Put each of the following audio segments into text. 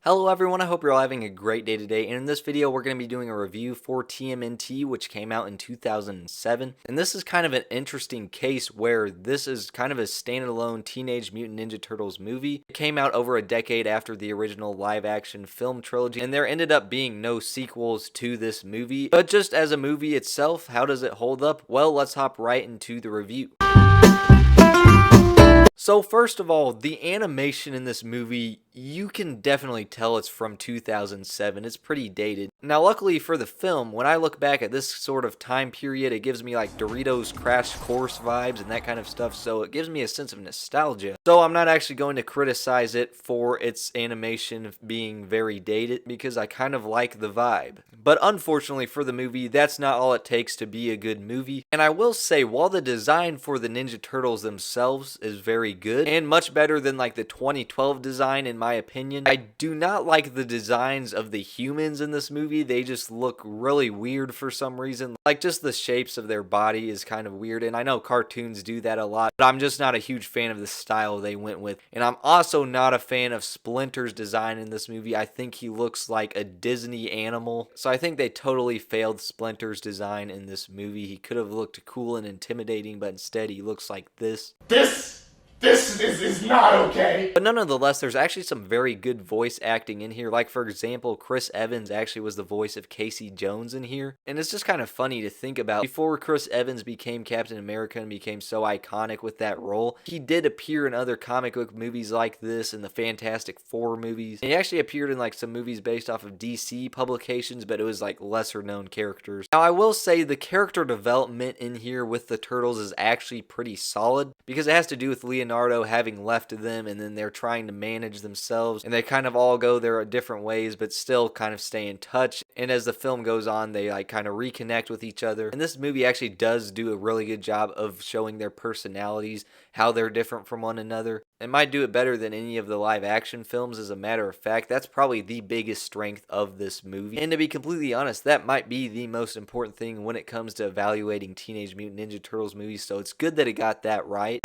Hello everyone, I hope you're all having a great day today, and in this video we're going to be doing a review for TMNT, which came out in 2007, and this is kind of an interesting case where this is kind of a standalone Teenage Mutant Ninja Turtles movie. It came out over a decade after the original live-action film trilogy, and there ended up being no sequels to this movie, but just as a movie itself, how does it hold up? Well, let's hop right into the review. So first of all, the animation in this movie, you can definitely tell it's from 2007. It's pretty dated. Now luckily for the film, when I look back at this sort of time period, it gives me like Doritos Crash Course vibes and that kind of stuff, so it gives me a sense of nostalgia. So I'm not actually going to criticize it for its animation being very dated, because I kind of like the vibe. But unfortunately for the movie, that's not all it takes to be a good movie. And I will say, while the design for the Ninja Turtles themselves is very good and much better than like the 2012 design in my opinion, I do not like the designs of the humans in this movie. They just look really weird for some reason. Like just the shapes of their body is kind of weird, and I know cartoons do that a lot, but I'm just not a huge fan of the style they went with. And I'm also not a fan of Splinter's design in this movie. I think he looks like a Disney animal, so I think they totally failed Splinter's design in this movie. He could have looked cool and intimidating, but instead he looks like this. This is not okay. But nonetheless, there's actually some very good voice acting in here. Like, for example, Chris Evans actually was the voice of Casey Jones in here. And it's just kind of funny to think about. Before Chris Evans became Captain America and became so iconic with that role, he did appear in other comic book movies like this and the Fantastic Four movies. And he actually appeared in like some movies based off of DC publications, but it was like lesser known characters. Now, I will say the character development in here with the Turtles is actually pretty solid, because it has to do with Leonardo having left them, and then they're trying to manage themselves, and they kind of all go their different ways but still kind of stay in touch. And as the film goes on, they like kind of reconnect with each other, and this movie actually does do a really good job of showing their personalities, how they're different from one another. It might do it better than any of the live action films. As a matter of fact, that's probably the biggest strength of this movie, and to be completely honest, that might be the most important thing when it comes to evaluating Teenage Mutant Ninja Turtles movies, so it's good that it got that right.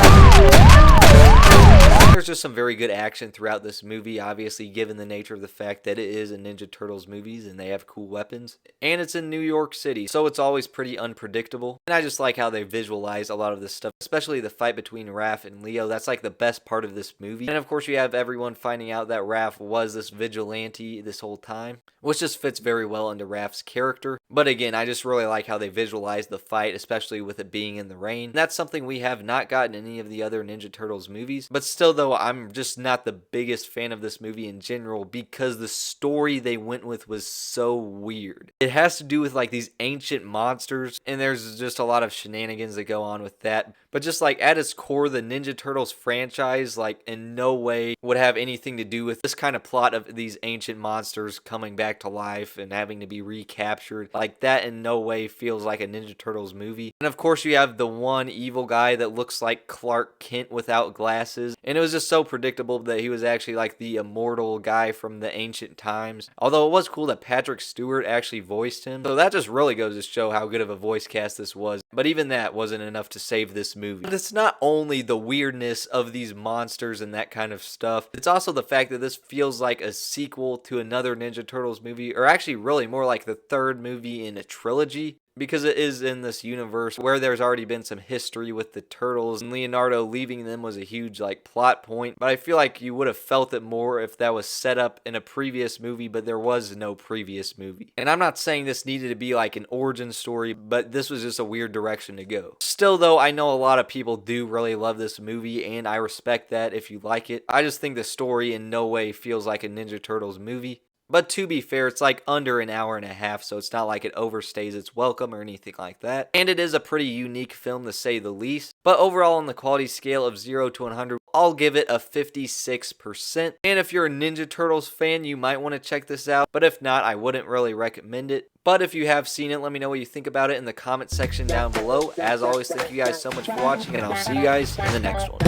There's just some very good action throughout this movie, obviously given the nature of the fact that it is a Ninja Turtles movies and they have cool weapons. And it's in New York City, so it's always pretty unpredictable. And I just like how they visualize a lot of this stuff, especially the fight between Raph and Leo. That's like the best part of this movie. And of course you have everyone finding out that Raph was this vigilante this whole time, which just fits very well into Raph's character. But again, I just really like how they visualize the fight, especially with it being in the rain. And that's something we have not gotten in any of the other Ninja Turtles movies. But still though, I'm just not the biggest fan of this movie in general, because the story they went with was so weird. It has to do with like these ancient monsters, and there's just a lot of shenanigans that go on with that. But just like at its core, the Ninja Turtles franchise like in no way would have anything to do with this kind of plot of these ancient monsters coming back to life and having to be recaptured. Like that in no way feels like a Ninja Turtles movie. And of course you have the one evil guy that looks like Clark Kent without glasses, and it was just so predictable that he was actually like the immortal guy from the ancient times. Although it was cool that Patrick Stewart actually voiced him, so that just really goes to show how good of a voice cast this was. But even that wasn't enough to save this movie. But it's not only the weirdness of these monsters and that kind of stuff, it's also the fact that this feels like a sequel to another Ninja Turtles movie, or actually really more like the third movie in a trilogy, because it is in this universe where there's already been some history with the Turtles, and Leonardo leaving them was a huge like plot point. But I feel like you would have felt it more if that was set up in a previous movie, but there was no previous movie. And I'm not saying this needed to be like an origin story, but this was just a weird direction to go. Still though, I know a lot of people do really love this movie, and I respect that if you like it. I just think the story in no way feels like a Ninja Turtles movie. But to be fair, it's like under an hour and a half, so it's not like it overstays its welcome or anything like that. And it is a pretty unique film to say the least. But overall, on the quality scale of 0 to 100, I'll give it a 56%. And if you're a Ninja Turtles fan, you might want to check this out. But if not, I wouldn't really recommend it. But if you have seen it, let me know what you think about it in the comment section down below. As always, thank you guys so much for watching, and I'll see you guys in the next one.